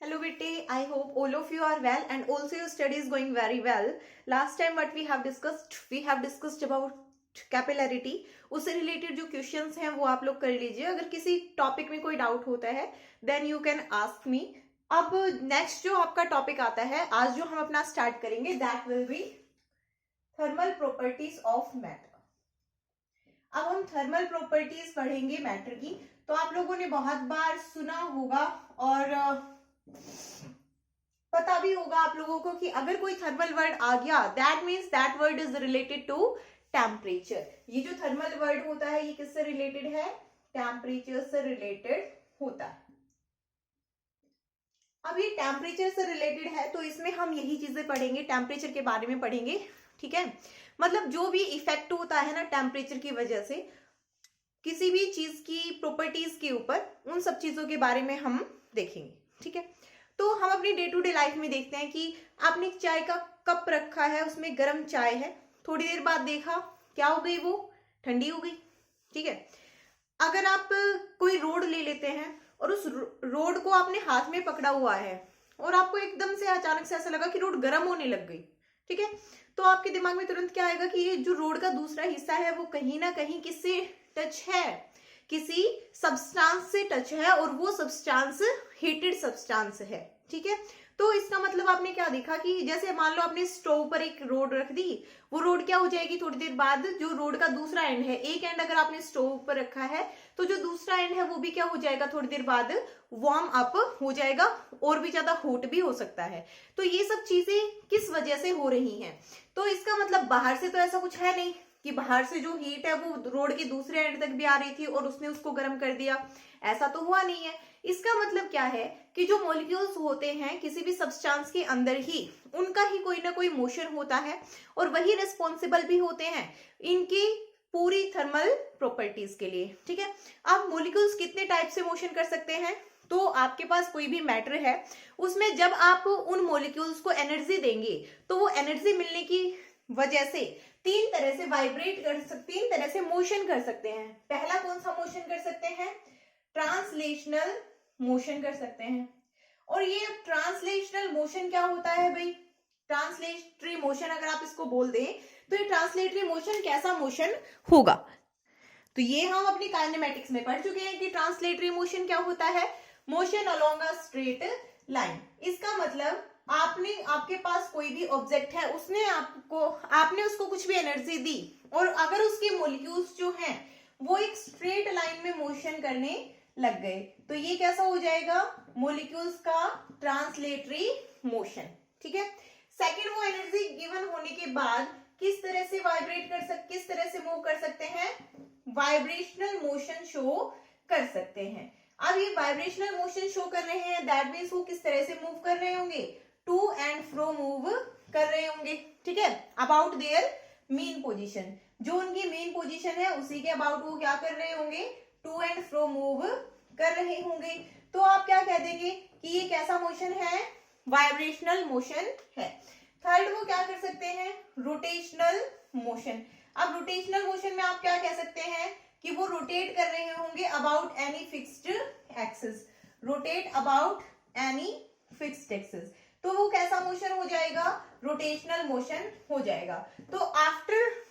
Hello Vitti, I hope all of you are well and also your study is going very well. Last time what we have discussed about capillarity, उससे related जो questions हैं वो आप लोग कर लीजिए. अगर किसी टॉपिक में कोई डाउट होता है then you can ask me. अब नेक्स्ट जो आपका टॉपिक आता है आज जो हम अपना स्टार्ट करेंगे that will be thermal properties of matter. अब हम थर्मल प्रॉपर्टीज पढ़ेंगे मैटर की. तो आप लोगों ने बहुत बार सुना होगा और पता भी होगा आप लोगों को कि अगर कोई थर्मल वर्ड आ गया that means that word is related to temperature. ये जो थर्मल वर्ड होता है ये किससे रिलेटेड है? टेम्परेचर से रिलेटेड होता है. अब ये टेम्परेचर से रिलेटेड है तो इसमें हम यही चीजें पढ़ेंगे, टेम्परेचर के बारे में पढ़ेंगे. ठीक है, मतलब जो भी इफेक्ट होता है ना टेम्परेचर की वजह से किसी भी चीज की प्रॉपर्टीज के ऊपर, उन सब चीजों के बारे में हम देखेंगे. ठीक है, तो हम अपनी डे टू डे लाइफ में देखते हैं कि आपने चाय का कप रखा है, उसमें गर्म चाय है, थोड़ी देर बाद देखा क्या हो गई, वो ठंडी हो गई. ठीक है, अगर आप कोई रोड ले लेते हैं और उस रोड को आपने हाथ में पकड़ा हुआ है और आपको एकदम से अचानक से ऐसा लगा कि रोड गर्म होने लग गई. ठीक है, तो आपके दिमाग में तुरंत क्या आएगा कि ये जो रोड का दूसरा हिस्सा है वो कहीं ना कहीं किससे टच है, किसी सब्सटेंस से टच है और वो सब्सटेंस हीटेड सब्सटेंस है. ठीक है, तो इसका मतलब आपने क्या देखा कि जैसे मान लो आपने स्टोव पर एक रोड रख दी, वो रोड क्या हो जाएगी थोड़ी देर बाद, जो रोड का दूसरा एंड है, एक एंड अगर आपने स्टोव पर रखा है तो जो दूसरा एंड है वो भी क्या हो जाएगा थोड़ी देर बाद वार्म अप हो जाएगा और भी ज्यादा हॉट भी हो सकता है. तो ये सब चीजें किस वजह से हो रही हैं? तो इसका मतलब बाहर से तो ऐसा कुछ है नहीं कि बाहर से जो हीट है वो रोड के दूसरे एंड तक भी आ रही थी और उसने उसको गर्म कर दिया, ऐसा तो हुआ नहीं है. इसका मतलब क्या है कि जो मॉलिक्यूल्स होते हैं किसी भी सब्सटेंस के अंदर ही, उनका ही कोई ना कोई मोशन होता है और वही रिस्पॉन्सिबल भी होते हैं इनकी पूरी थर्मल प्रॉपर्टीज के लिए. ठीक है, अब मॉलिक्यूल्स कितने टाइप से मोशन कर सकते हैं? तो आपके पास कोई भी मैटर है, उसमें जब आप उन मॉलिक्यूल्स को एनर्जी देंगे तो वो एनर्जी मिलने की वजह से तीन तरह से वाइब्रेट कर सकते, तीन तरह से मोशन कर सकते हैं. पहला कौन सा मोशन कर सकते हैं? ट्रांसलेशनल मोशन कर सकते हैं. और ये ट्रांसलेशनल मोशन क्या होता है भाई? ट्रांसलेटरी मोशन अगर आप इसको बोल दें तो ये ट्रांसलेटरी मोशन कैसा मोशन होगा? तो ये हम अपनी काइनेमेटिक्स में पढ़ चुके हैं कि ट्रांसलेटरी मोशन क्या होता है? Motion along a straight line. इसका मतलब आपके पास कोई भी ऑब्जेक्ट है, आपने उसको कुछ भी एनर्जी दी और अगर उसके मॉलिक्यूल्स जो हैं वो एक स्ट्रेट लाइन में मोशन करने लग गए तो ये कैसा हो जाएगा? मॉलिक्यूल्स का ट्रांसलेटरी मोशन. ठीक है, सेकंड, वो एनर्जी गिवन होने के बाद किस तरह से किस तरह से मूव कर सकते हैं? वाइब्रेशनल मोशन शो कर सकते हैं. अब ये वाइब्रेशनल मोशन शो कर रहे हैं दैट मीन्स वो किस तरह से मूव कर रहे होंगे? टू एंड फ्रो मूव कर रहे होंगे. ठीक है, अबाउट देयर मेन पोजीशन, जो उनकी मेन पोजीशन है उसी के अबाउट वो क्या कर रहे होंगे? टू एंड फ्रो मूव कर रहे होंगे. तो आप क्या कह देंगे कि ये कैसा मोशन है? वाइब्रेशनल मोशन है. थर्ड, वो क्या कर सकते हैं? Rotational motion. अब रोटेशनल मोशन में आप क्या कह सकते हैं कि वो रोटेट कर रहे होंगे about any fixed axis. Rotate about any fixed axis, तो वो कैसा मोशन हो जाएगा? रोटेशनल मोशन हो जाएगा. तो after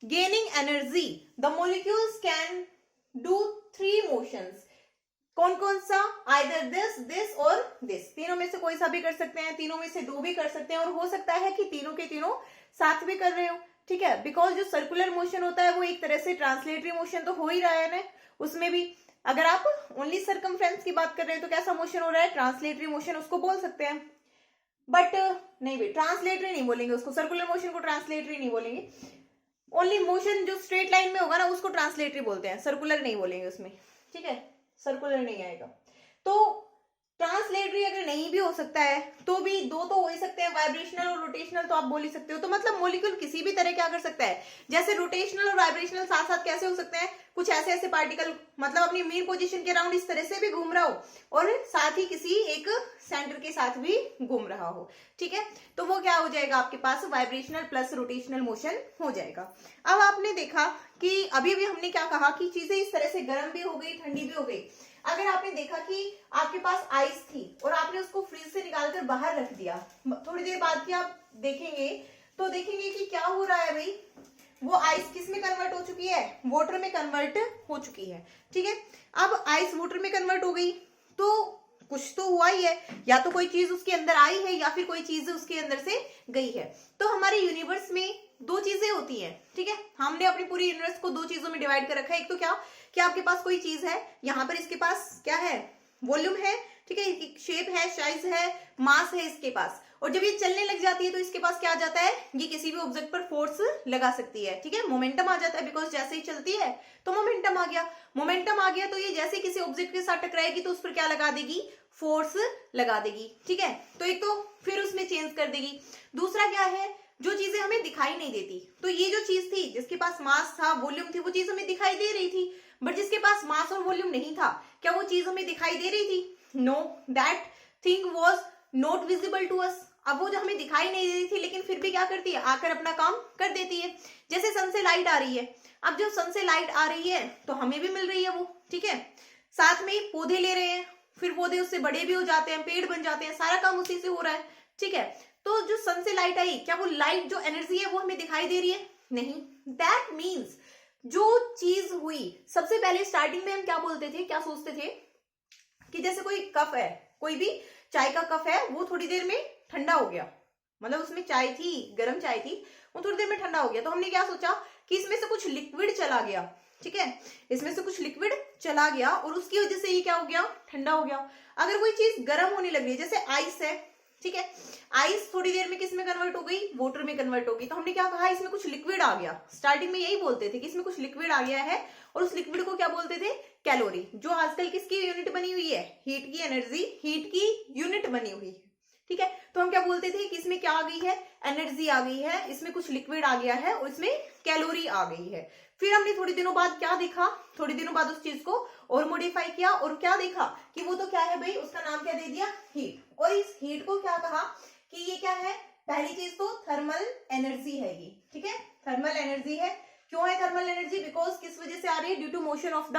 gaining energy the molecules can do three motions. कौन कौन सा? either this और this. तीनों में से कोई सा भी कर सकते हैं, तीनों में से दो भी कर सकते हैं और हो सकता है कि तीनों के तीनों साथ भी कर रहे हो. ठीक है, बिकॉज जो सर्कुलर मोशन होता है वो एक तरह से ट्रांसलेटरी मोशन तो हो ही रहा है ना. उसमें भी अगर आप ओनली सर्कमफ्रेंस की बात कर रहे हैं तो कैसा मोशन हो रहा है? ट्रांसलेटरी मोशन उसको बोल सकते हैं. बट नहीं भाई, ट्रांसलेटरी नहीं बोलेंगे उसको, सर्कुलर मोशन को ट्रांसलेटरी नहीं बोलेंगे. ओनली मोशन जो स्ट्रेट लाइन में होगा ना उसको ट्रांसलेटरी बोलते हैं, सर्कुलर नहीं बोलेंगे उसमें. ठीक है, सर्कुलर नहीं आएगा. तो ट्रांसलेटरी अगर नहीं भी हो सकता है तो भी दो तो हो ही सकते हैं, वाइब्रेशनल और रोटेशनल तो आप बोल ही सकते हो. तो मतलब मॉलिक्यूल किसी भी तरह क्या कर सकता है, जैसे रोटेशनल और वाइब्रेशनल साथ साथ कैसे हो सकते हैं? कुछ ऐसे पार्टिकल मतलब अपनी मेन पोजीशन के अराउंड इस तरह से भी घूम रहा हो और साथ ही किसी एक सेंटर के साथ भी घूम रहा हो. ठीक है, तो वो क्या हो जाएगा आपके पास? वाइब्रेशनल प्लस रोटेशनल मोशन हो जाएगा. अब आपने देखा कि अभी भी हमने क्या कहा कि चीजें इस तरह से गर्म भी हो गई, ठंडी भी हो गई. अगर आपने देखा कि आपके पास आइस थी और आपने उसको फ्रीज से निकालकर बाहर रख दिया, थोड़ी देर बाद की आप देखेंगे तो देखेंगे कि क्या हो रहा है भाई, वो आइस किस में कन्वर्ट हो चुकी है, वाटर में कन्वर्ट हो चुकी है। ठीक है, अब आइस वाटर में कन्वर्ट हो गई तो कुछ तो हुआ ही है, या तो कोई चीज उसके अंदर आई है या फिर कोई चीज उसके अंदर से गई है। तो हमारे यूनिवर्स में दो चीजें होती हैं। ठीक है, हमने अपनी पूरी यूनिवर्स को दो चीजों में डिवाइड कर रखा है। एक तो क्या कि आपके पास कोई चीज है, यहाँ पर इसके पास क्या है, वॉल्यूम है, ठीक है, शेप है, साइज है, मास है इसके पास, और जब ये चलने लग जाती है तो इसके पास क्या आ जाता है, ये किसी भी ऑब्जेक्ट पर फोर्स लगा सकती है। ठीक है, मोमेंटम आ जाता है, बिकॉज जैसे ही चलती है तो मोमेंटम आ गया। मोमेंटम आ गया तो ये जैसे किसी ऑब्जेक्ट के साथ टकराएगी तो उस पर क्या लगा देगी, फोर्स लगा देगी। ठीक है, तो एक तो फिर उसमें चेंज कर देगी। दूसरा क्या है, जो चीजें हमें दिखाई नहीं देती, तो ये जो चीज थी जिसके पास मास था, वॉल्यूम थी, वो चीज हमें दिखाई दे रही थी, बट जिसके पास मास और वॉल्यूम नहीं था, क्या वो चीज हमें दिखाई दे रही थी? No, that thing was not visible to us. अब वो जो हमें दिखाई नहीं दे रही थी लेकिन फिर भी क्या करती है, आकर अपना काम कर देती है। जैसे सन से लाइट आ रही है, अब जब सन से लाइट आ रही है तो हमें भी मिल रही है वो। ठीक है, साथ में पौधे ले रहे हैं, फिर पौधे उससे बड़े भी हो जाते हैं, पेड़ बन जाते हैं, सारा काम उसी से हो रहा है। ठीक है, तो जो सन से लाइट आई, क्या वो लाइट जो एनर्जी है वो हमें दिखाई दे रही है? नहीं। दैट मीन्स जो चीज हुई, सबसे पहले स्टार्टिंग में हम क्या बोलते थे, क्या सोचते थे कि जैसे कोई कप है, कोई भी चाय का कप है, वो थोड़ी देर में ठंडा हो गया, मतलब उसमें चाय थी, गर्म चाय थी, वो थोड़ी देर में ठंडा हो गया, तो हमने क्या सोचा कि इसमें से कुछ लिक्विड चला गया। ठीक है, इसमें से कुछ लिक्विड चला गया और उसकी वजह से ये क्या हो गया, ठंडा हो गया। अगर कोई चीज गर्म होने लगी, जैसे आइस है, ठीक है, आइस थोड़ी देर में किस में कन्वर्ट हो गई, वाटर में कन्वर्ट हो गई, तो हमने क्या कहा, इसमें कुछ लिक्विड आ गया। स्टार्टिंग में यही बोलते थे कि इसमें कुछ लिक्विड आ गया है, और उस लिक्विड को क्या बोलते थे, कैलोरी, जो आजकल किसकी यूनिट बनी हुई है, हीट की एनर्जी, हीट की यूनिट बनी हुई है। ठीक है, तो हम क्या बोलते थे कि इसमें क्या आ गई है, एनर्जी आ गई है, इसमें कुछ लिक्विड आ गया है और इसमें कैलोरी आ गई है। फिर हमने थोड़ी दिनों बाद क्या देखा, थोड़ी दिनों बाद उस चीज को और मॉडिफाई किया और क्या देखा कि वो तो क्या है भाई, उसका नाम क्या दे दिया, हीट। और इस हीट को क्या कहा कि ये क्या है, पहली चीज तो थर्मल एनर्जी है ये। ठीक है, थर्मल एनर्जी है। क्यों है थर्मल एनर्जी? बिकॉज किस वजह से आ रही है, due to motion of the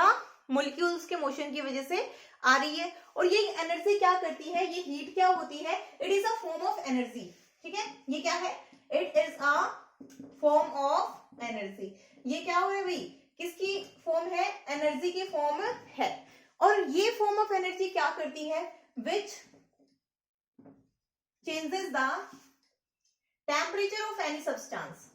molecules के मोशन की वजह से आ रही है। और ये एनर्जी क्या करती है, ये हीट क्या होती है, it is a form of energy. ठीक है, ये क्या है, it is a form of energy. ये क्या हो रहा है भाई, किसकी फॉर्म है, एनर्जी की फॉर्म है। और ये फॉर्म ऑफ एनर्जी क्या करती है, विच changes the temperature of any substance.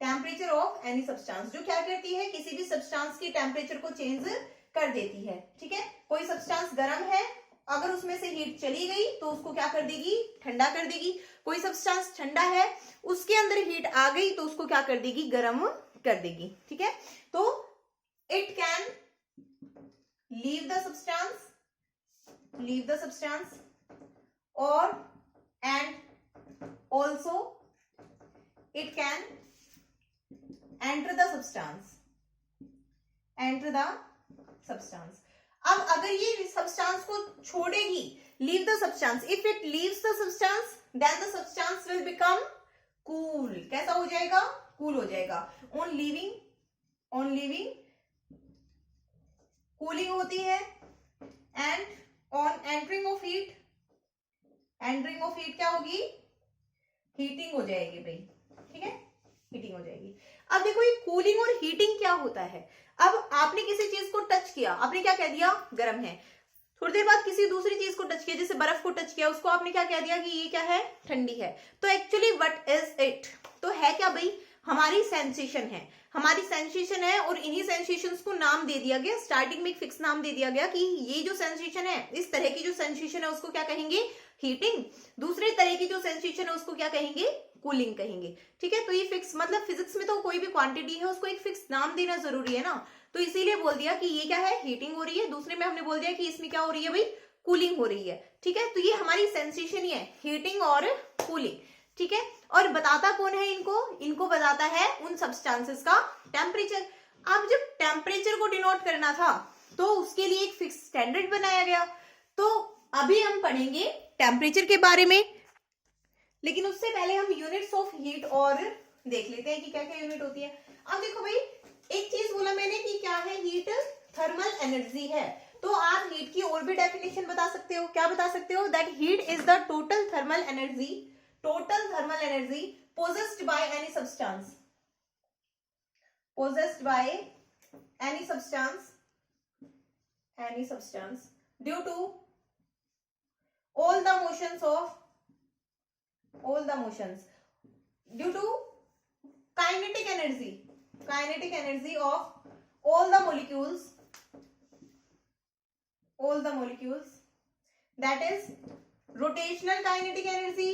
Temperature of any substance, जो क्या करती है, किसी भी सब्सटेंस की टेम्परेचर को चेंज कर देती है। ठीक है, कोई सब्सटेंस गर्म है, अगर उसमें से हीट चली गई तो उसको क्या कर देगी, ठंडा कर देगी। कोई सब्सटेंस ठंडा है, उसके अंदर हीट आ गई तो उसको क्या कर देगी, गर्म कर देगी। ठीक है, तो it can leave the substance और and also it can enter the substance. अब अगर ये सब्सटेंस को छोड़ेगी, leave the substance, if it leaves the substance then the substance will become cool. कैसा हो जाएगा, कूल हो जाएगा। ऑन लीविंग कूलिंग होती है, and on entering of heat क्या होगी, हीटिंग हो जाएगी भाई। ठीक है, हीटिंग हो जाएगी। अब देखो ये कूलिंग और हीटिंग क्या होता है। अब आपने किसी चीज को टच किया, आपने क्या कह दिया, गर्म है। थोड़ी देर बाद किसी दूसरी चीज को टच किया, जैसे बर्फ को टच किया, उसको आपने क्या कह दिया कि ये क्या है, ठंडी है। तो एक्चुअली व्हाट इज इट, तो है क्या भाई, हमारी सेंसेशन है और इन्हीं सेंसेशंस को नाम दे दिया गया। स्टार्टिंग में एक फिक्स नाम दे दिया गया कि ये जो सेंसेशन है, इस तरह की जो सेंसेशन है उसको क्या कहेंगे, हीटिंग। दूसरे तरह की जो सेंसेशन है उसको क्या कहेंगे, कूलिंग कहेंगे। ठीक है, तो ये फिक्स, मतलब फिजिक्स में तो कोई भी क्वांटिटी है उसको एक फिक्स नाम देना जरूरी है ना, तो इसीलिए बोल दिया कि ये क्या है, हीटिंग हो रही है। दूसरे में हमने बोल दिया कि इसमें क्या हो रही है भाई, कूलिंग हो रही है। ठीक है, तो ये हमारी सेंसेशन ही है, हीटिंग और कूलिंग। ठीक है, और बताता कौन है इनको बताता है उन सब्सटेंसेस का टेम्परेचर। अब जब टेम्परेचर को डिनोट करना था तो उसके लिए एक फिक्स स्टैंडर्ड बनाया गया। तो अभी हम पढ़ेंगे टेम्परेचर के बारे में, लेकिन उससे पहले हम यूनिट्स ऑफ हीट और देख लेते हैं कि क्या क्या यूनिट होती है। अब देखो भाई, एक चीज बोला मैंने कि क्या है, हीट थर्मल एनर्जी है। तो आप हीट की और भी डेफिनेशन बता सकते हो। क्या बता सकते हो? That heat is the total thermal energy possessed by any substance due to all the motions due to kinetic energy of all the molecules, that is rotational kinetic energy,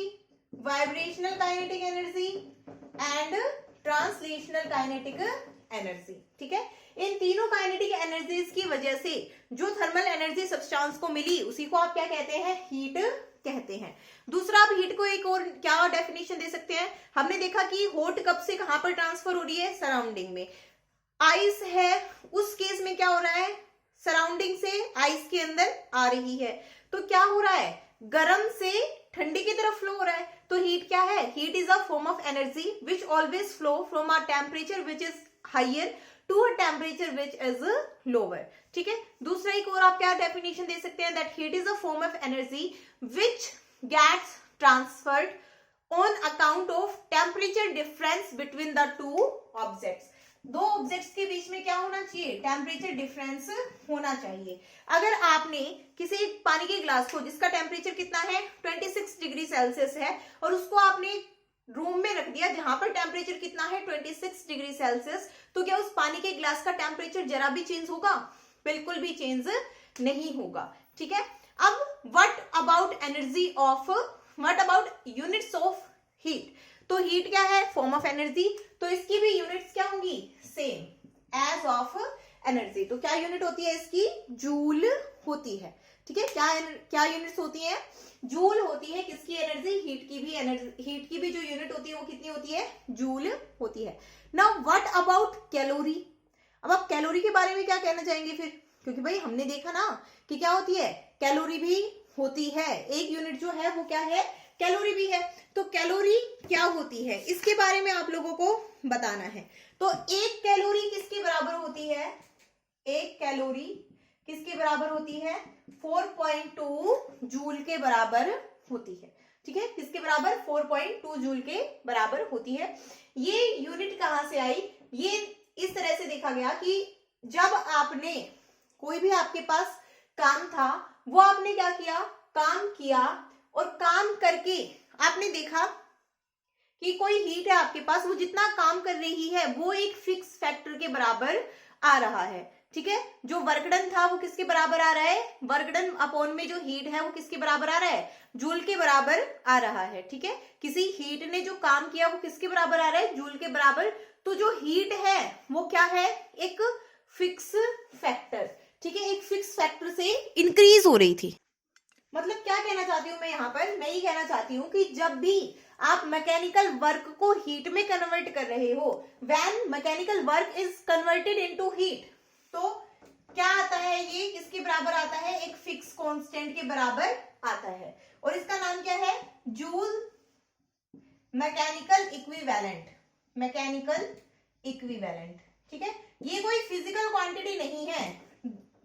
vibrational kinetic energy and translational kinetic energy। ठीक है, इन तीनों kinetic energies की वजह से जो thermal energy substance को मिली उसी को आप क्या कहते हैं? हीट कहते हैं। दूसरा, आप हीट को एक और क्या डेफिनेशन दे सकते हैं? हमने देखा कि हॉट कब से कहां पर ट्रांसफर हो रही है? सराउंडिंग में। आइस है, उस केस में क्या हो रहा है? सराउंडिंग से आइस के अंदर आ रही है, तो क्या हो रहा है? गर्म से ठंडी की तरफ फ्लो हो रहा है। तो हीट क्या है? Heat is a form of energy which always flow from a temperature which is higher to a temperature which is lower. ठीक है, दूसरा एक और आप क्या डेफिनेशन दे सकते हैं? That heat is a form of energy which gets transferred on account of temperature difference between the two objects. दो ऑब्जेक्ट्स के बीच में क्या होना चाहिए? टेम्परेचर डिफरेंस होना चाहिए। अगर आपने किसी पानी के ग्लास को जिसका टेम्परेचर कितना है? 26 डिग्री सेल्सियस है, और उसको आपने रूम में रख दिया जहां पर टेम्परेचर कितना है? 26 डिग्री सेल्सियस, तो क्या उस पानी के ग्लास का टेम्परेचर जरा भी चेंज होगा? बिल्कुल भी चेंज नहीं होगा। ठीक है, अब what about units of heat? तो हीट क्या है? फॉर्म ऑफ एनर्जी, तो इसकी भी यूनिट्स क्या होंगी? Same as of energy. तो क्या यूनिट होती है इसकी? जूल होती है। ठीक है, क्या यूनिट्स होती हैं? जूल होती है। किसकी एनर्जी? हीट की भी एनर्जी। हीट की भी जो यूनिट होती है वो कितनी होती है? जूल होती है। Now what about calorie? अब आप कैलोरी के बारे में क्या कहना चाहेंगे फिर? क्योंकि भाई हमने देखा ना कि क्या होती है? कैलोरी भी होती है। एक यूनिट जो है वो क्या है? कैलोरी भी है। तो कैलोरी क्या होती है इसके बारे में आप लोगों को बताना है। तो एक कैलोरी किसके बराबर होती है? एक कैलोरी किसके बराबर होती है? 4.2 जूल के बराबर होती है। ठीक है, किसके बराबर? 4.2 जूल के बराबर होती है। ये यूनिट कहां से आई? ये इस तरह से देखा गया कि जब आपने कोई भी आपके पास काम था, वो आपने क्या किया? काम किया, और काम करके आपने देखा कि कोई हीट है आपके पास, वो जितना काम कर रही है वो एक फिक्स फैक्टर के बराबर आ रहा है। ठीक है, जो वर्क डन था वो किसके बराबर आ रहा है? वर्क डन अपॉन में जो हीट है वो किसके बराबर आ रहा है? जूल के बराबर आ रहा है। ठीक है, किसी हीट ने जो काम किया वो किसके बराबर आ रहा है? जूल के बराबर। तो जो हीट है वो क्या है? एक फिक्स फैक्टर। ठीक है, एक फिक्स फैक्टर से इंक्रीज हो रही थी। मतलब क्या कहना चाहती हूं मैं यहाँ पर? मैं ये कहना चाहती हूँ कि जब भी आप मैकेनिकल वर्क को हीट में कन्वर्ट कर रहे हो, when mechanical work is converted into heat, तो क्या आता है? ये किसके बराबर आता है? एक फिक्स कांस्टेंट के बराबर आता है, और इसका नाम क्या है? Joule mechanical equivalent. ठीक है, ये कोई फिजिकल क्वांटिटी नहीं है।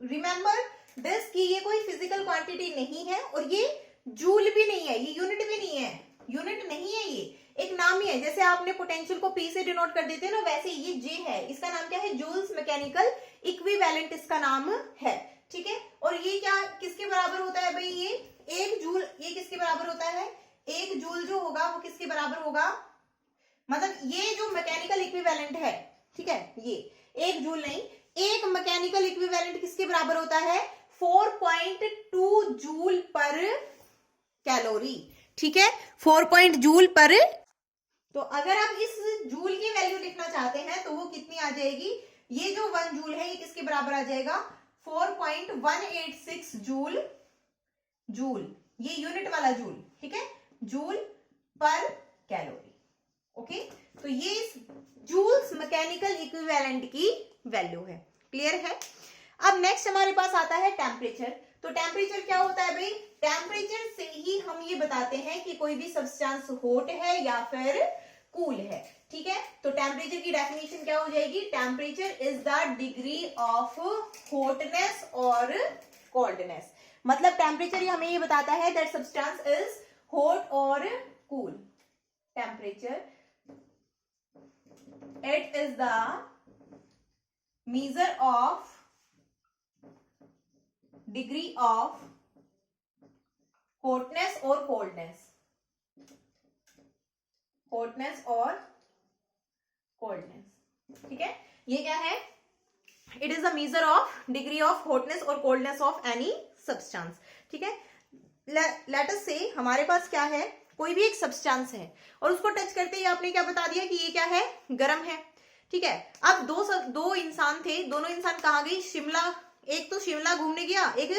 रिमेंबर दिस कि ये कोई फिजिकल क्वांटिटी नहीं है, और ये जूल भी नहीं है, ये यूनिट भी नहीं है। यूनिट नहीं है, ये एक नाम ही है। जैसे आपने पोटेंशियल को P से डिनोट कर देते हैं ना, वैसे ये J है। इसका नाम क्या है? जूल्स मैकेनिकल इक्विवेलेंट इसका नाम है। ठीक है, और ये क्या किसके बराबर होता है भाई? ये एक जूल। ये किसके बराबर होता है? एक जूल जो होगा वो किसके बराबर होगा? मतलब ये जो मैकेनिकल इक्विवेलेंट है, ठीक है, ये एक जूल नहीं, एक मैकेनिकल इक्विवेलेंट किसके बराबर होता है? 4.2 जूल पर कैलोरी। ठीक है, 4 जूल पर। तो अगर आप इस जूल की वैल्यू लिखना चाहते हैं तो वो कितनी आ जाएगी? ये जो 1 जूल है ये किसके बराबर आ जाएगा? 4.186 जूल, ये यूनिट वाला जूल। ठीक है, जूल पर कैलोरी। ओके, तो ये जूल्स मैकेनिकल इक्विवेलेंट की वैल्यू है। क्लियर है? अब नेक्स्ट हमारे पास आता है टेम्परेचर। तो टेम्परेचर क्या होता है भाई? टेम्परेचर से ही हम ये बताते हैं कि कोई भी सब्सटेंस हॉट है या फिर कूल है। ठीक है, तो टेम्परेचर की डेफिनेशन क्या हो जाएगी? Temperature is the degree of hotness और कोल्डनेस। मतलब टेम्परेचर हमें ये बताता है दैट सब्सटेंस इज हॉट और cool. Temperature it is the measure of degree of hotness or coldness, hotness और coldness, ठीक है। ये क्या है? It is a measure of degree of hotness or coldness of any substance, ठीक है। Let us say हमारे पास क्या है, कोई भी एक सब्सटेंस है और उसको टच करते ही आपने क्या बता दिया कि ये क्या है, गर्म है, ठीक है। अब दो इंसान थे, दोनों इंसान कहाँ गए, शिमला, एक तो शिमला घूमने गया, एक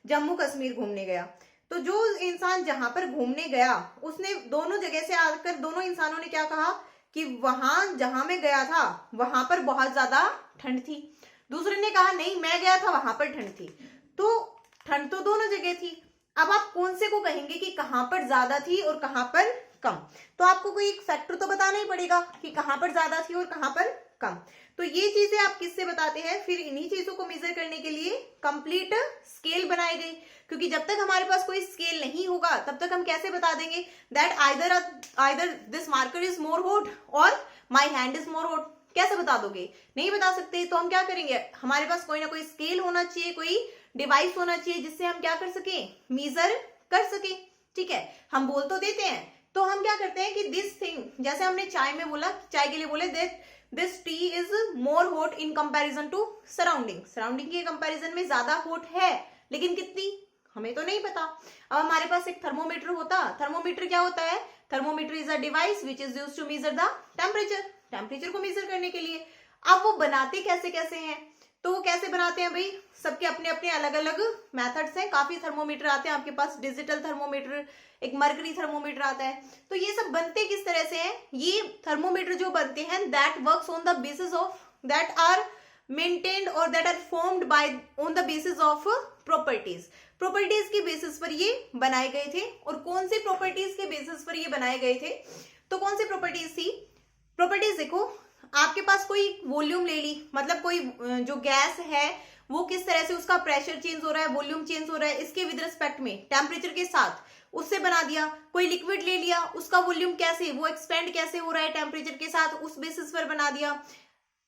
जम्मू कश्मीर घूमने गया। तो जो इंसान जहां पर घूमने गया उसने दोनों जगह से आकर दोनों इंसानों ने क्या कहा कि वहां जहां मैं गया था वहां पर बहुत ज्यादा ठंड थी। दूसरे ने कहा नहीं मैं गया था वहां पर ठंड थी। तो ठंड तो दोनों जगह थी। अब आप कौन से को कहेंगे कि कहां पर ज्यादा थी और कहां पर कम? तो आपको कोई एक फैक्टर तो बताना ही पड़ेगा कि कहां पर ज्यादा थी और कहां पर कम। तो ये चीजें आप किससे बताते हैं? फिर इन्हीं चीजों को मेजर करने के लिए कंप्लीट स्केल बनाई गई, क्योंकि जब तक हमारे पास कोई स्केल नहीं होगा तब तक हम कैसे बता देंगे that either this marker is more hot or my hand is more hot? कैसे बता दोगे? नहीं बता सकते। तो हम क्या करेंगे, हमारे पास कोई ना कोई स्केल होना चाहिए, कोई डिवाइस होना चाहिए जिससे हम क्या कर सके, मेजर कर सके, ठीक है। हम बोल तो देते हैं, तो हम क्या करते हैं कि दिस थिंग, जैसे हमने चाय में बोला, चाय के लिए बोले this tea is more hot in comparison to surrounding, surrounding के कंपैरिजन में ज्यादा हॉट है, लेकिन कितनी हमें तो नहीं पता। अब हमारे पास एक थर्मोमीटर होता, थर्मोमीटर क्या होता है, thermometer is a device which is used to measure the temperature, temperature को मेजर करने के लिए। अब वो बनाते कैसे कैसे हैं, तो वो कैसे बनाते हैं भाई, सबके अपने अपने अलग अलग मेथड्स हैं। काफी थर्मोमीटर आते हैं आपके पास, डिजिटल थर्मोमीटर, एक मर्करी थर्मोमीटर आता है। तो ये सब बनते किस तरह से हैं? ये थर्मोमीटर जो बनते हैं that works on the basis of, that are maintained or that are formed by on the basis of properties, properties के बेसिस पर ये बनाए गए थे। और कौन सी प्रॉपर्टीज के बेसिस पर ये बनाए गए थे? तो कौन सी प्रॉपर्टीज थी? प्रॉपर्टीज देखो, आपके पास कोई वॉल्यूम ले ली, मतलब कोई जो गैस है वो किस तरह से उसका प्रेशर चेंज हो रहा है, वॉल्यूम चेंज हो रहा है, इसके विद रिस्पेक्ट में टेम्परेचर के साथ, उससे बना दिया। कोई लिक्विड ले लिया, उसका वॉल्यूम कैसे, वो एक्सपेंड कैसे हो रहा है टेम्परेचर के साथ, उस बेसिस पर बना दिया।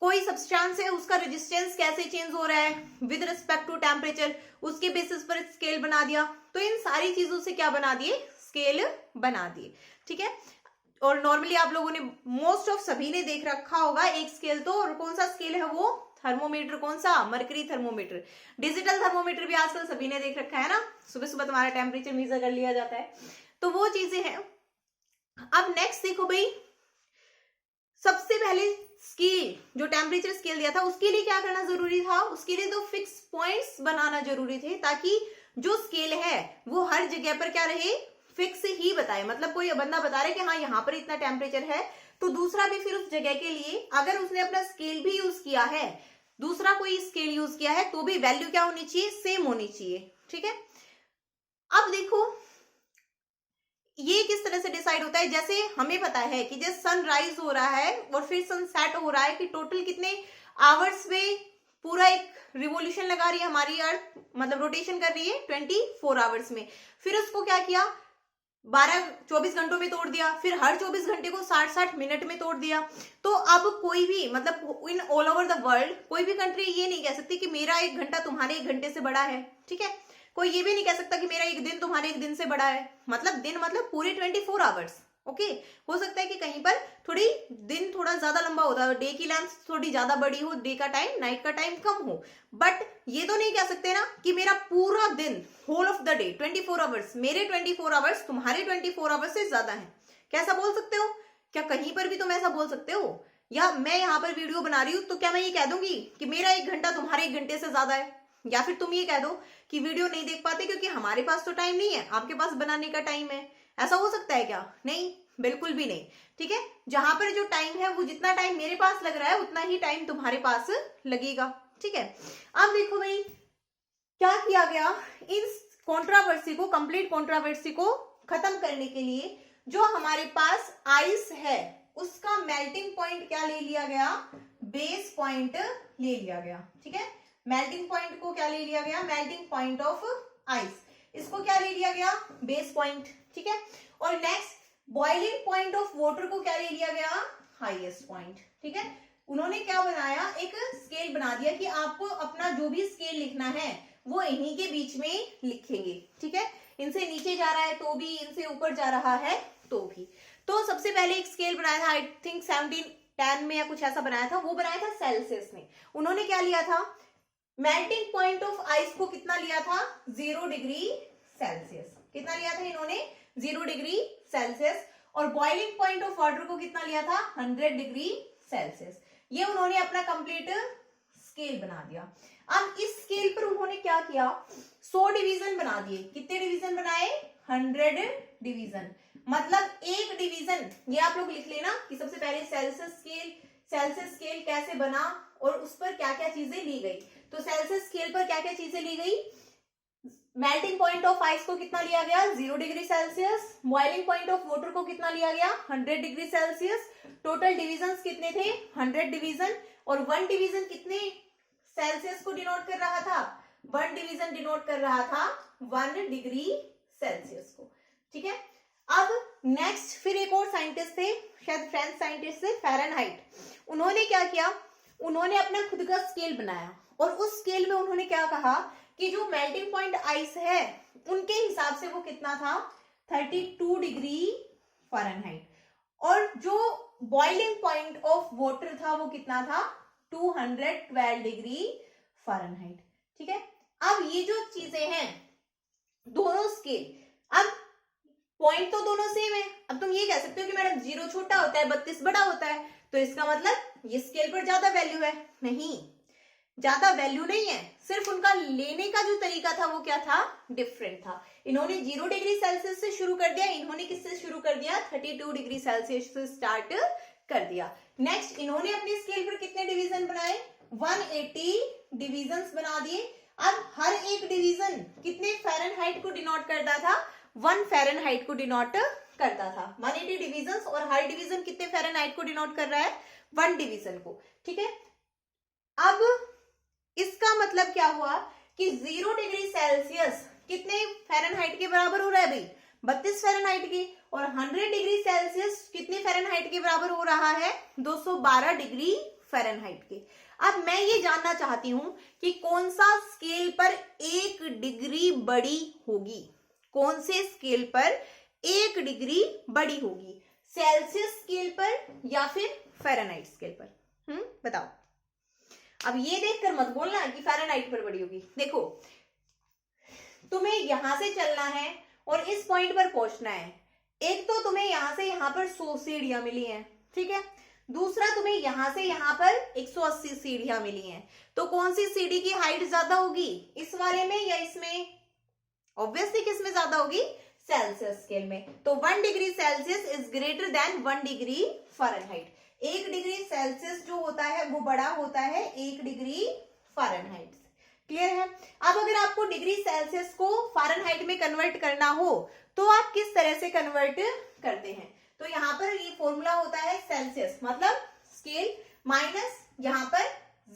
कोई सब्सटेंस है, उसका रेजिस्टेंस कैसे चेंज हो रहा है विद रिस्पेक्ट टू टेम्परेचर, उसके बेसिस पर स्केल बना दिया। तो इन सारी चीजों से क्या बना दिए, स्केल बना दिए, ठीक है। और नॉर्मली आप लोगों ने मोस्ट ऑफ सभी ने देख रखा होगा एक स्केल तो, और कौन सा स्केल है वो, थर्मोमीटर। कौन सा? Mercury thermometer. डिजिटल थर्मोमीटर भी आजकल सभी ने देख रखा है ना, सुबह सुबह तुम्हारा टेम्परेचर मेजर कर लिया जाता है। तो वो चीजें हैं। अब नेक्स्ट देखो भाई, सबसे पहले स्केल, जो टेम्परेचर स्केल दिया था उसके लिए क्या करना जरूरी था? उसके लिए तो फिक्स पॉइंट्स बनाना जरूरी थे, ताकि जो स्केल है वो हर जगह पर क्या रहे, फिक्स ही बताए। मतलब कोई बंदा बता रहा है कि हाँ यहाँ पर इतना टेम्परेचर है, तो दूसरा भी फिर उस जगह के लिए अगर उसने अपना स्केल भी यूज किया है, दूसरा कोई स्केल यूज किया है, तो भी वैल्यू क्या होनी चाहिए, सेम होनी चाहिए, ठीक है। अब देखो ये किस तरह से डिसाइड होता है, जैसे हमें पता है कि जैसे सनराइज हो रहा है और फिर सनसेट हो रहा है, कि टोटल कितने आवर्स में पूरा एक रिवोल्यूशन लगा रही है हमारी अर्थ, मतलब रोटेशन कर रही है 24 आवर्स में। फिर उसको क्या किया, 24 घंटों में तोड़ दिया, फिर हर 24 घंटे को 60 मिनट में तोड़ दिया। तो अब कोई भी, मतलब in all over the world कोई भी कंट्री ये नहीं कह सकती कि मेरा 1 घंटा तुम्हारे 1 घंटे से बड़ा है, ठीक है। कोई ये भी नहीं कह सकता कि मेरा 1 दिन तुम्हारे 1 दिन से बड़ा है। मतलब दिन मतलब पूरे 24 आवर्स, ओके। हो सकता है कि कहीं पर थोड़ी दिन थोड़ा ज्यादा लंबा होता है, डे की लेंथ थोड़ी ज्यादा बड़ी हो, डे का टाइम, नाइट का टाइम कम हो, बट ये तो नहीं कह सकते ना कि मेरा पूरा दिन, whole of the day 24 hours, मेरे 24 आवर्स तुम्हारे 24 आवर्स से ज्यादा है। कैसा बोल सकते हो? क्या कहीं पर भी तुम ऐसा बोल सकते हो? या मैं यहाँ पर वीडियो बना रही हूँ तो क्या मैं ये कह दूंगी कि मेरा 1 घंटा तुम्हारे 1 घंटे से ज्यादा है? या फिर तुम ये कह दो कि वीडियो नहीं देख पाते क्योंकि हमारे पास तो टाइम नहीं है, आपके पास बनाने का टाइम है। ऐसा हो सकता है क्या? नहीं, बिल्कुल भी नहीं, ठीक है। जहां पर जो टाइम है वो जितना टाइम मेरे पास लग रहा है उतना ही टाइम तुम्हारे पास लगेगा, ठीक है। अब देखो भाई क्या किया गया, इस कंट्रोवर्सी को, कंप्लीट कंट्रोवर्सी को खत्म करने के लिए जो हमारे पास आइस है उसका मेल्टिंग पॉइंट क्या ले लिया गया, बेस पॉइंट ले लिया गया, ठीक है। मेल्टिंग पॉइंट को क्या ले लिया गया, मेल्टिंग पॉइंट ऑफ आइस, इसको क्या ले लिया गया, बेस पॉइंट, ठीक है। और next boiling point of water को क्या ले लिया गया, हाईएस्ट पॉइंट, ठीक है। उन्होंने क्या बनाया, एक स्केल बना दिया कि आपको अपना जो भी स्केल लिखना है वो इन्हीं के बीच में लिखेंगे, ठीक है। इनसे नीचे जा रहा है तो भी, इनसे ऊपर जा रहा है तो भी। तो सबसे पहले एक स्केल बनाया था, आई थिंक 1710 में या कुछ ऐसा बनाया था, वो बनाया था सेल्सियस में। उन्होंने क्या लिया था, मेल्टिंग पॉइंट ऑफ आइस को कितना लिया था, 0 डिग्री सेल्सियस, कितना लिया था इन्होंने, 0 डिग्री सेल्सियस। और बॉइलिंग पॉइंट ऑफ वाटर को कितना लिया था, 100 डिग्री सेल्सियस। ये उन्होंने अपना कंप्लीट स्केल बना दिया। अब इस स्केल पर उन्होंने क्या किया, 100 डिवीजन बना दिए। कितने डिवीजन बनाए, 100 डिवीजन। मतलब एक डिवीजन, ये आप लोग लिख लेना कि सबसे पहले सेल्सियस स्केल कैसे बना और उस पर क्या क्या चीजें ली गई। तो सेल्सियस स्केल पर क्या क्या चीजें ली गई, मेल्टिंग पॉइंट ऑफ आइस को कितना लिया गया, 0 degree Celsius. Boiling point of water को कितना लिया गया, 100 डिग्री सेल्सियस। टोटल डिविजन्स कितने थे, 100 डिवीजन। और 1 डिवीजन कितने सेल्सियस को डिनोट कर रहा था, 1 डिवीजन डिनोट कर रहा था 1 डिग्री सेल्सियस को, ठीक है। अब नेक्स्ट फिर एक और साइंटिस्ट थे, शायद फ्रेंच साइंटिस्ट थे, फ़ारेनहाइट। उन्होंने क्या किया, उन्होंने अपना खुद का स्केल बनाया और उस स्केल में उन्होंने क्या कहा कि जो मेल्टिंग पॉइंट आइस है उनके हिसाब से वो कितना था, 32 डिग्री फ़ारेनहाइट। और जो बॉइलिंग पॉइंट ऑफ वाटर था वो कितना था, 212 डिग्री फ़ारेनहाइट, ठीक है। अब ये जो चीजें हैं, दोनों स्केल, अब पॉइंट तो दोनों सेम है। अब तुम ये कह सकते हो कि मैडम 0 छोटा होता है 32 बड़ा होता है, तो इसका मतलब ये स्केल पर ज्यादा वैल्यू है। नहीं, ज्यादा वैल्यू नहीं है, सिर्फ उनका लेने का जो तरीका था वो क्या था, डिफरेंट था। इन्होंने 0 डिग्री सेल्सियस से शुरू कर दिया, इन्होंने किससे शुरू कर दिया, 32 डिग्री सेल्सियस से स्टार्ट कर दिया। नेक्स्ट इन्होंने अपने स्केल पर कितने डिवीजन बनाए, 180 डिवीजन्स बना दिए। अब हर एक डिवीजन कितने फ़ारेनहाइट को डिनोट करता था, 1 फ़ारेनहाइट को डिनोट करता था। 180 डिवीजन्स और हर डिवीजन कितने फ़ारेनहाइट को डिनोट कर रहा है, 1 डिवीजन को, ठीक है। अब इसका मतलब क्या हुआ कि 0 डिग्री सेल्सियस कितने फ़ारेनहाइट के बराबर हो रहा है भाई, 32 फ़ारेनहाइट के। और 100 डिग्री सेल्सियस कितने फ़ारेनहाइट के बराबर हो रहा है, 212 डिग्री फ़ारेनहाइट के। अब मैं ये जानना चाहती हूं कि कौन सा स्केल पर 1 डिग्री बड़ी होगी, कौन से स्केल पर 1 डिग्री बड़ी होगी, सेल्सियस स्केल पर या फिर फ़ारेनहाइट स्केल पर, बताओ। अब ये देखकर मत बोलना कि फ़ारेनहाइट पर बड़ी होगी। देखो, तुम्हें यहां से चलना है और इस पॉइंट पर पहुंचना है। एक तो तुम्हें यहां से यहां पर 100 सीढ़ियां मिली हैं, ठीक है। दूसरा तुम्हें यहां से यहां पर 180 सीढ़ियां मिली हैं। तो कौन सी सीढ़ी की हाइट ज्यादा होगी, इस वाले में या इसमें, ऑब्वियसली किस में ज्यादा होगी, सेल्सियस स्केल में। तो 1 degree Celsius is greater than 1 degree Fahrenheit. 1 degree Celsius जो होता है वो बड़ा होता है 1 डिग्री फ़ारेनहाइट। क्लियर है। अब अगर आपको डिग्री सेल्सियस को फ़ारेनहाइट में कन्वर्ट करना हो तो आप किस तरह से कन्वर्ट करते हैं, तो यहाँ पर ये फॉर्मूला होता है सेल्सियस मतलब स्केल माइनस यहाँ पर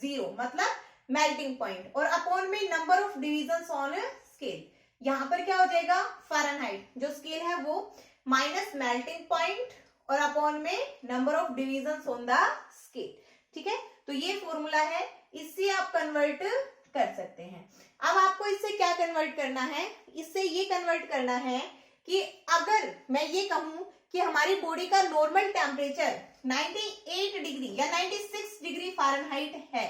0 मतलब मेल्टिंग पॉइंट और अपॉन में number of divisions on scale. यहाँ पर क्या हो जाएगा, फ़ारेनहाइट जो स्केल है वो माइनस मेल्टिंग पॉइंट और अपॉन में number of divisions on the scale, ठीक है। तो ये फॉर्मूला है, इससे आप कन्वर्ट कर सकते हैं। अब आपको इससे क्या कन्वर्ट करना है, इससे ये कन्वर्ट करना है कि अगर मैं ये कहूं कि हमारी बॉडी का नॉर्मल टेम्परेचर 98 डिग्री या 96 डिग्री फ़ारेनहाइट है,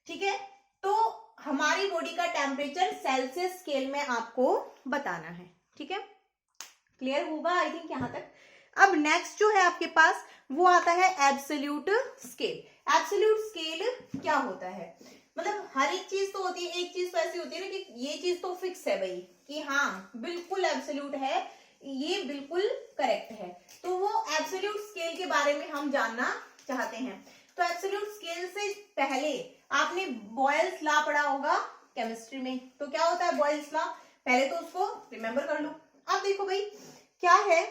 ठीक है, तो हमारी बॉडी का टेम्परेचर सेल्सियस स्केल में आपको बताना है, ठीक है। क्लियर होगा आई थिंक यहाँ तक। अब नेक्स्ट जो है आपके पास वो आता है एब्सोल्यूट स्केल। एब्सोल्यूट स्केल क्या होता है, मतलब हर एक चीज तो होती है, एक चीज तो ऐसी होती है ना कि ये चीज तो फिक्स है भाई कि हाँ बिल्कुल एब्सोल्यूट है, ये बिल्कुल करेक्ट है, तो वो एब्सोल्यूट स्केल के बारे में हम जानना चाहते हैं। तो एब्सोल्यूट स्केल से पहले आपने बॉयल्स लॉ पढ़ा होगा केमिस्ट्री में, तो क्या होता है बॉयल्स लॉ, पहले तो उसको रिमेंबर कर लो। अब देखो भाई क्या है,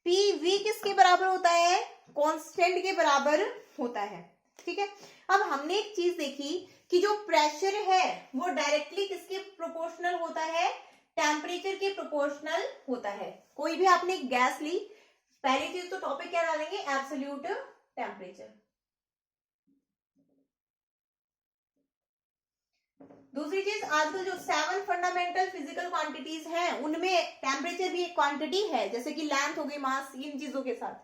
पीवी किसके बराबर होता है, कांस्टेंट के बराबर होता है, ठीक है। अब हमने एक चीज देखी कि जो प्रेशर है वो डायरेक्टली किसके प्रोपोर्शनल होता है, टेम्परेचर के प्रोपोर्शनल होता है। कोई भी आपने गैस ली, पहली चीज तो टॉपिक क्या डालेंगे, एब्सोल्यूट टेम्परेचर। दूसरी चीज, आजकल जो 7 फंडामेंटल फिजिकल क्वांटिटीज हैं उनमें टेम्परेचर भी एक क्वांटिटी है, जैसे कि लेंथ हो गई, मास, इन चीजों के साथ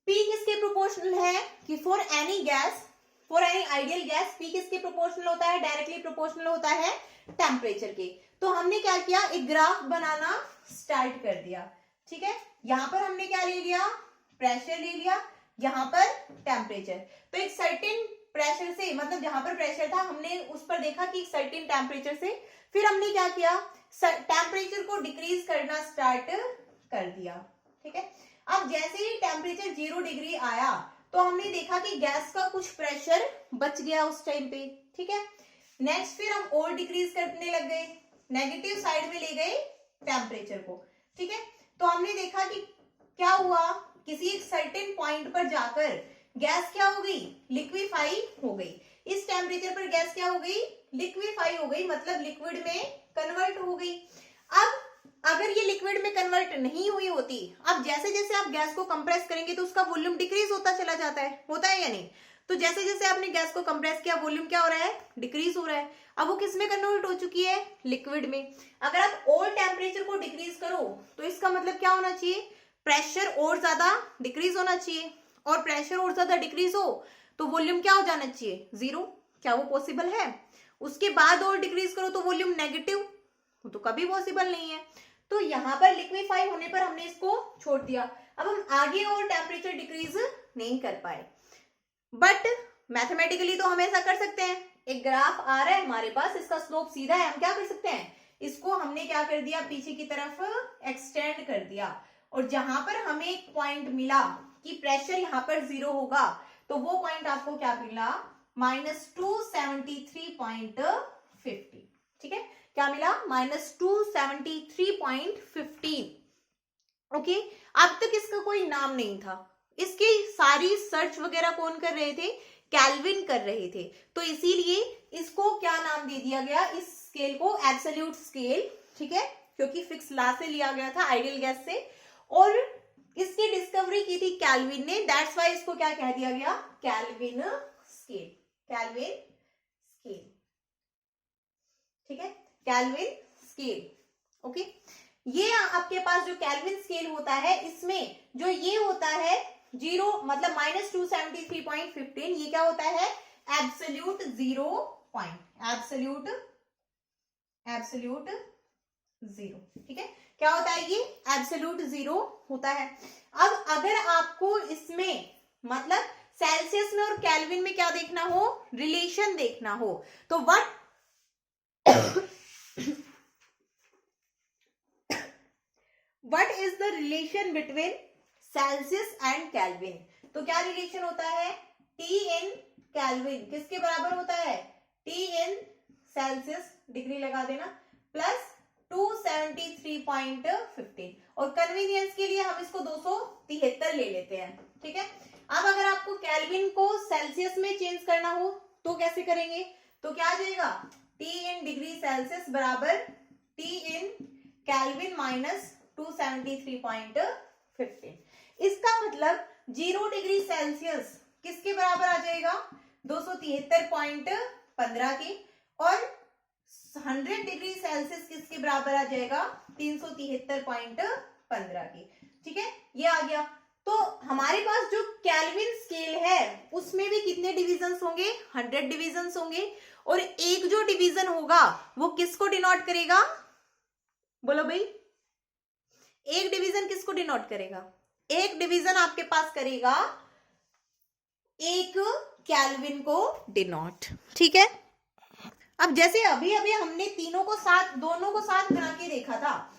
P किसके प्रोपोर्शनल है कि for any gas, for any ideal gas P किसके प्रोपोर्शनल होता है, डायरेक्टली प्रोपोर्शनल होता है टेम्परेचर के। तो हमने क्या किया, एक ग्राफ बनाना स्टार्ट कर दिया, ठीक है। यहां पर हमने क्या ले लिया, प्रेशर ले लिया, यहां पर टेम्परेचर। तो एक सर्टेन प्रेशर से, मतलब जहां पर प्रेशर था हमने उस पर देखा कि एक सर्टेन टेम्परेचर से, फिर हमने क्या किया, टेम्परेचर को डिक्रीज करना स्टार्ट कर दिया, ठीक है। अब जैसे ही टेम्परेचर 0 डिग्री आया तो हमने देखा कि गैस का कुछ प्रेशर बच गया उस टाइम पे, ठीक है। नेक्स्ट फिर हम और डिक्रीज करने लग गए, नेगेटिव साइड में ले गए टेम्परेचर को, ठीक है। तो हमने देखा कि क्या हुआ, किसी एक सर्टेन पॉइंट पर जाकर गैस क्या हो गई, लिक्विफाई हो गई। इस टेम्परेचर पर गैस क्या हो गई, लिक्विफाई हो गई, मतलब लिक्विड में कन्वर्ट हो गई। अब अगर ये लिक्विड में कन्वर्ट नहीं हुई होती, अब जैसे जैसे आप गैस को कंप्रेस करेंगे तो उसका वॉल्यूम डिक्रीज होता चला जाता है, होता है या नहीं। तो जैसे जैसे आपने गैस को कंप्रेस किया, वॉल्यूम क्या हो रहा है, डिक्रीज हो रहा है। अब वो किस में कन्वर्ट हो चुकी है, लिक्विड में। अगर आप और टेम्परेचर को डिक्रीज करो तो इसका मतलब क्या होना चाहिए, प्रेशर और ज्यादा डिक्रीज होना चाहिए, और प्रेशर और ज्यादा डिक्रीज हो तो वॉल्यूम क्या हो जाना चाहिए, 0। क्या वो पॉसिबल है। उसके बाद और डिक्रीज करो तो वॉल्यूम नेगेटिव, तो कभी पॉसिबल नहीं है। तो यहां पर लिक्विफाई होने पर हमने इसको छोड़ दिया। अब हम आगे और टेम्परेचर डिक्रीज नहीं कर पाए, बट मैथमेटिकली तो हम ऐसा कर सकते हैं। एक ग्राफ आ रहा है हमारे पास, इसका स्लोप सीधा है, हम क्या कर सकते हैं, इसको हमने क्या कर दिया, पीछे की तरफ एक्सटेंड कर दिया, और जहां पर हमें एक पॉइंट मिला कि प्रेशर यहां पर 0 होगा, तो वो पॉइंट आपको क्या मिला, -273.50, ठीक है। क्या मिला, -273.50। ओके, अब तक इसका कोई नाम नहीं था, इसकी सारी सर्च वगैरह कौन कर रहे थे, केल्विन कर रहे थे। तो इसीलिए इसको क्या नाम दे दिया गया, इस स्केल को एब्सोल्यूट स्केल, ठीक है, क्योंकि फिक्स लॉ से लिया गया था, आइडियल गैस से, और इसकी डिस्कवरी की थी केल्विन ने, दैट्स वाई इसको क्या कह दिया गया, केल्विन स्केल, केल्विन स्केल, ठीक है, केल्विन स्केल। ओके, ये आपके पास जो केल्विन स्केल होता है, इसमें जो ये होता है 0 मतलब -273.15, ये क्या होता है, एब्सोल्यूट 0 पॉइंट, एब्सोल्यूट 0, ठीक है। क्या होता है ये, एब्सोल्यूट 0 होता है। अब अगर आपको इसमें मतलब सेल्सियस में और केल्विन में क्या देखना हो, रिलेशन देखना हो, तो what What is the relation between Celsius and Kelvin? तो क्या रिलेशन होता है, T in Kelvin किसके बराबर होता है, T in Celsius, डिग्री लगा देना, प्लस 273.15, और कन्वीनियंस के लिए हम इसको 273 ले लेते हैं, ठीक है। अब अगर आपको केल्विन को सेल्सियस में चेंज करना हो तो कैसे करेंगे, तो क्या आ जाएगा, T in डिग्री सेल्सियस बराबर T in केल्विन माइनस 273.15। इसका मतलब 0 डिग्री सेल्सियस किसके बराबर आ जाएगा, 273.15 के, और 100 डिग्री सेल्सियस किसके बराबर आ जाएगा, 373.15 की, ठीक है, ये आ गया। तो हमारे पास जो केल्विन स्केल है उसमें भी कितने डिविजन्स होंगे, 100 डिविजन्स होंगे, और एक जो डिवीजन होगा वो किसको डिनोट करेगा, बोलो भाई, एक डिवीजन किसको डिनोट करेगा, एक डिवीजन आपके पास करेगा एक केल्विन को डिनोट, ठीक है। अब जैसे अभी अभी हमने दोनों को साथ बना के देखा था,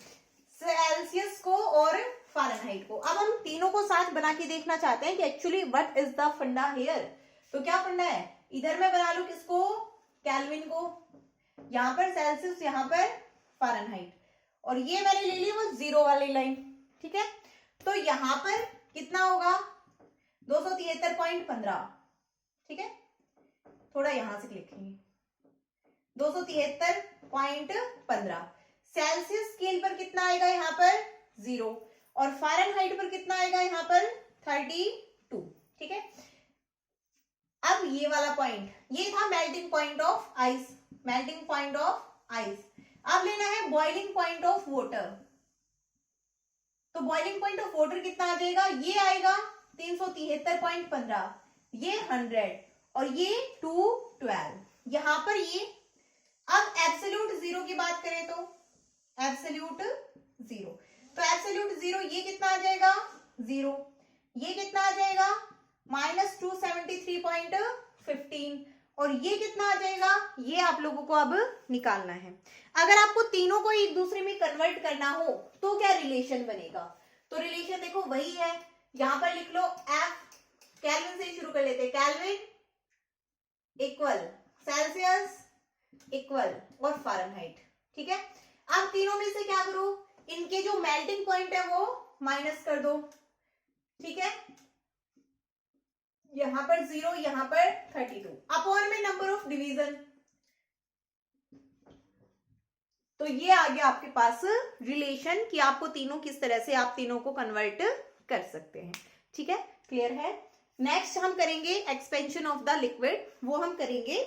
सेल्सियस को और फ़ारेनहाइट को। अब हम तीनों को साथ बना के देखना चाहते हैं कि एक्चुअली व्हाट इज द फंडा हियर। तो क्या फंडा है, इधर मैं बना लू किसको, केल्विन को, यहां पर सेल्सियस, यहां पर फ़ारेनहाइट, और ये मैंने ले ली वो 0 वाली लाइन, ठीक है। तो यहां पर कितना होगा, 273.15, ठीक है, थोड़ा यहां से लिखेंगे, 273.15। सेल्सियस स्केल पर कितना आएगा यहाँ पर 0 और फ़ारेनहाइट पर कितना आएगा यहाँ पर 32। ठीक है, अब ये वाला पॉइंट, ये था melting point of ice, melting point of ice. अब लेना है बॉइलिंग पॉइंट ऑफ वाटर। तो बॉइलिंग पॉइंट ऑफ वाटर कितना आ जाएगा, ये आएगा 373.15, ये 100 और ये 212। यहां पर ये, अब एब्सोल्यूट जीरो की बात करें तो एब्सोल्यूट जीरो, तो एब्सोल्यूट जीरो ये कितना आ जाएगा 0, ये कितना आ जाएगा -273.15 और ये कितना आ जाएगा, ये आप लोगों को अब निकालना है। अगर आपको तीनों को एक दूसरे में कन्वर्ट करना हो तो क्या रिलेशन बनेगा, तो रिलेशन देखो वही है, यहां पर लिख लो F, केल्विन से शुरू कर लेते हैं, केल्विन इक्वल सेल्सियस इक्वल और फ़ारेनहाइट। ठीक है, अब तीनों में से क्या करो, इनके जो मेल्टिंग पॉइंट है वो माइनस कर दो। ठीक है, यहां पर 0, यहां पर 32 अपॉन में नंबर ऑफ डिवीजन, तो ये आ गया आपके पास रिलेशन कि आपको तीनों किस तरह से आप तीनों को कन्वर्ट कर सकते हैं। ठीक है, क्लियर है। नेक्स्ट हम करेंगे एक्सपेंशन ऑफ द लिक्विड, वो हम करेंगे